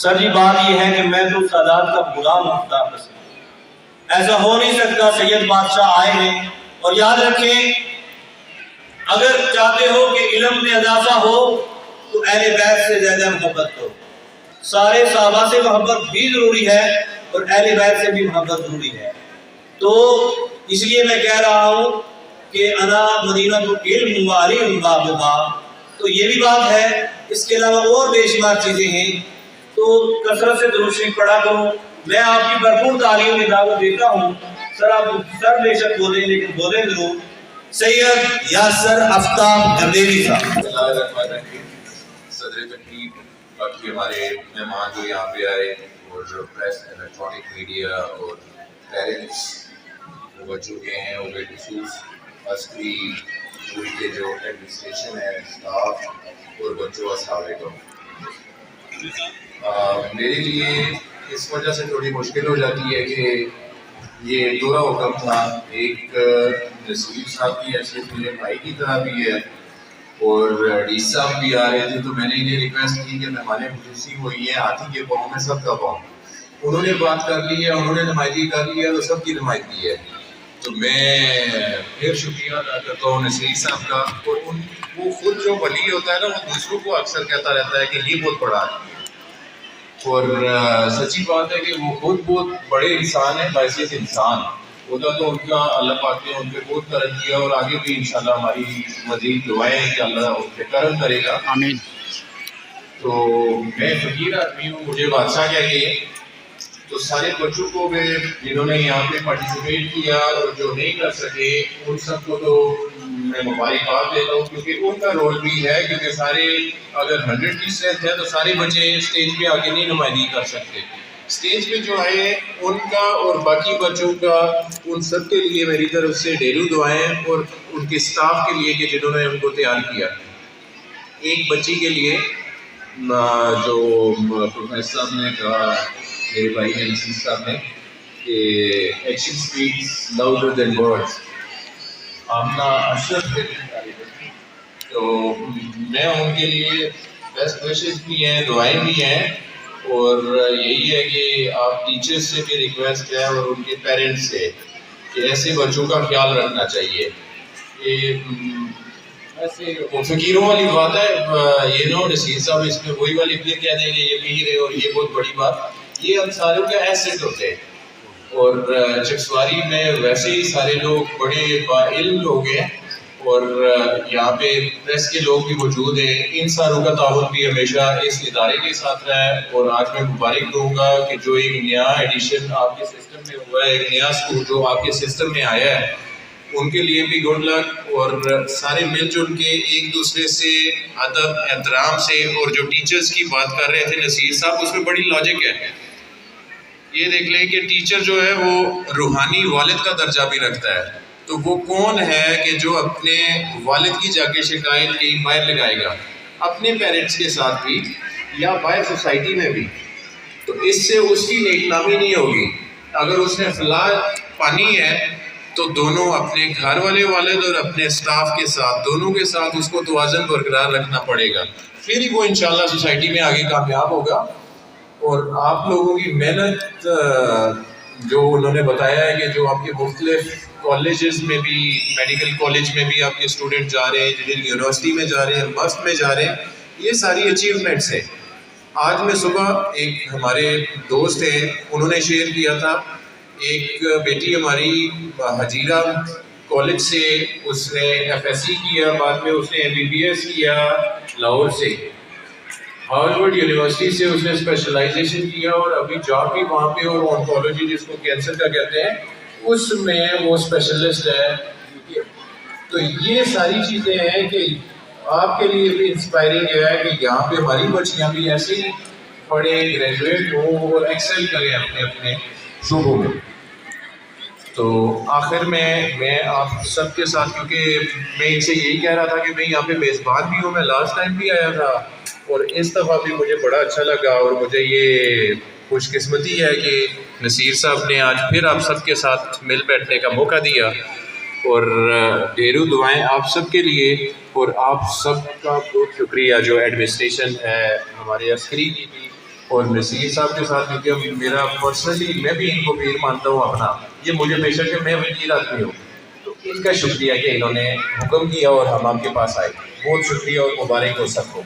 سر جی بات یہ ہے کہ میں تو سادات کا غلام خدا پسند، ایسا ہو نہیں سکتا سید بادشاہ آئے ہیں۔ اور یاد رکھیں اگر چاہتے ہو کہ علم میں اضافہ ہو تو اہل بیت سے زیادہ محبت کرو، سارے صحابہ سے محبت بھی ضروری ہے اور اہل بیت سے بھی محبت ضروری ہے۔ تو اس لیے میں کہہ رہا ہوں کہ انا مدینہ العلم وعلی بابھا، تو یہ بھی بات ہے۔ اس کے علاوہ اور بے شمار چیزیں ہیں، تو کثرت سے درود شریف پڑھا کروں۔ میں آپ کی بھرپور تعلیم میں دعوت دیتا ہوں۔ سر بے شک بولیں لیکن بولیں ضرور۔ سید یاسر آفتاب گردیوی صاحب۔ بسم اللہ الرحمن الرحیم۔ صدر تقریب، باقی ہمارے مہمان جو یہاں پہ آئے اور جو پریس الیکٹرانک میڈیا اور پیرنٹس وہ بچوں کے ہیں اور بالخصوص عسکری پوری کے جو ایڈمنسٹریشن ہے، اسٹاف اور بچوں السلام علیکم۔ میرے لیے اس وجہ سے تھوڑی مشکل ہو جاتی ہے کہ یہ دورہ حکم تھا، ایک نصیر صاحب کی حیثیت میرے بھائی کی طرح بھی ہے اور ڈی صاحب بھی آ رہے تھے، تو میں نے انہیں ریکویسٹ کی کہ مہمان خصوصی ہوئی ہیں، ہاتھی کے پاؤں میں سب کا پاؤں، انہوں نے بات کر لی ہے، انہوں نے نمائندگی کر لی ہے تو سب کی نمائندگی ہے۔ تو میں پھر شکریہ ادا کرتا ہوں نصیر صاحب کا، اور وہ خود جو ولی ہوتا ہے نا وہ دوسروں کو اکثر کہتا رہتا ہے کہ یہ بہت بڑا ہے، اور سچی بات ہے کہ وہ خود بہت بڑے انسان ہیں، باعثیت انسان ہوتا، تو ان کا اللہ پاک نے ان پہ بہت کرم کیا اور آگے بھی انشاءاللہ ہماری مزید دعائیں ہیں کہ اللہ ان پہ کرم کرے گا، آمین۔ تو میں فقیر آدمی ہوں، مجھے بادشاہ کہیے، تو سارے بچوں کو بھی جنہوں نے یہاں پہ پارٹیسپیٹ کیا اور جو نہیں کر سکے ان سب کو تو میں مبارکباد دیتا ہوں، کیونکہ ان کا رول بھی ہے، کیونکہ سارے اگر 100 کی اسٹرینتھ ہے تو سارے بچے اسٹیج پہ آگے نہیں نمائندگی کر سکتے، اسٹیج پہ جو آئے ان کا اور باقی بچوں کا، ان سب کے لیے میری طرف سے ڈھیروں دعائیں، اور ان کے اسٹاف کے لیے کہ جنہوں نے ان کو تیار کیا۔ ایک بچی کے لیے جو پروفیسر صاحب نے کہا، میرے بھائی نے نصیر صاحب نے، کہ action speaks louder than words, Amna Ashraf تو میں ان کے لیے بیسٹ وشز بھی ہیں، دعائیں بھی ہیں، اور یہی ہے کہ آپ ٹیچرز سے بھی ریکویسٹ ہے اور ان کے پیرنٹس سے کہ ایسے بچوں کا خیال رکھنا چاہیے۔ ایسے وہ فقیروں والی بات ہے، یہ نو نصیر صاحب اس میں وہی والی پھر کہہ دیں گے یہ پیر ہے اور یہ بہت بڑی بات، یہ ہم ساروں کے ایسٹ ہوتے ہیں، اور چکسواری میں ویسے ہی سارے لوگ بڑے باعلم لوگ ہیں، اور یہاں پہ پریس کے لوگ بھی موجود ہیں، ان ساروں کا تعاون بھی ہمیشہ اس ادارے کے ساتھ رہا ہے، اور آج میں مبارک دوں گا کہ جو ایک نیا ایڈیشن آپ کے سسٹم میں ہوا ہے، ایک نیا اسکول جو آپ کے سسٹم میں آیا ہے، ان کے لیے بھی گڈ لک، اور سارے مل جل کے ایک دوسرے سے ادب احترام سے، اور جو ٹیچرز کی بات کر رہے تھے نصیر صاحب، اس میں بڑی لاجک ہے۔ یہ دیکھ لیں کہ ٹیچر جو ہے وہ روحانی والد کا درجہ بھی رکھتا ہے، تو وہ کون ہے کہ جو اپنے والد کی جا کے شکایت کہیں باہر لگائے گا، اپنے پیرنٹس کے ساتھ بھی یا باہر سوسائٹی میں بھی، تو اس سے اس کی نیک نامی نہیں ہوگی۔ اگر اس نے فلاح پانی ہے تو دونوں اپنے گھر والے والد اور اپنے اسٹاف کے ساتھ، دونوں کے ساتھ اس کو توازن برقرار رکھنا پڑے گا، پھر ہی وہ انشاءاللہ سوسائٹی میں آگے کامیاب ہوگا۔ اور آپ لوگوں کی محنت جو انہوں نے بتایا ہے کہ جو آپ کے مختلف کالجز میں بھی، میڈیکل کالج میں بھی آپ کے اسٹوڈنٹ جا رہے ہیں، انجینئرنگ یونیورسٹی میں جا رہے ہیں، مست میں جا رہے ہیں، یہ ساری اچیومنٹس ہیں۔ آج میں صبح ایک ہمارے دوست ہیں، انہوں نے شیئر کیا تھا، ایک بیٹی ہماری حجیرہ کالج سے اس نے FSc کیا، بعد میں اس نے MBBS کیا لاہور سے، ہارورڈ یونیورسٹی سے اس نے اسپیشلائزیشن کیا، اور ابھی جاب بھی وہاں پہ، اور آنکولوجی جس کو کینسر کا کہتے ہیں اس میں وہ اسپیشلسٹ ہے۔ تو یہ ساری چیزیں ہیں کہ آپ کے لیے بھی انسپائرنگ ہے کہ یہاں پہ ہماری بچیاں بھی ایسے ہی پڑھیں، گریجویٹ ہوں اور ایکسل کریں اپنے اپنے شعبوں میں۔ تو آخر میں آپ سب کے ساتھ، کیونکہ میں ان سے یہی کہہ رہا تھا کہ میں یہاں پہ میزبان بھی ہوں، میں لاسٹ ٹائم بھی آیا تھا اور اس دفعہ بھی مجھے بڑا اچھا لگا، اور مجھے یہ خوش قسمتی ہے کہ نصیر صاحب نے آج پھر آپ سب کے ساتھ مل بیٹھنے کا موقع دیا، اور ڈھیروں دعائیں آپ سب کے لیے، اور آپ سب کا بہت شکریہ جو ایڈمنسٹریشن ہے ہمارے عسکری کی بھی اور نصیر صاحب کے ساتھ کیونکہ میرا پرسنلی میں بھی ان کو پیر مانتا ہوں اپنا، یہ مجھے بے شک کہ میں وکیل آدمی ہوں، تو ان کا شکریہ کہ انہوں نے حکم کیا اور ہم آپ کے پاس آئے، بہت شکریہ اور مبارک ہو سب کو.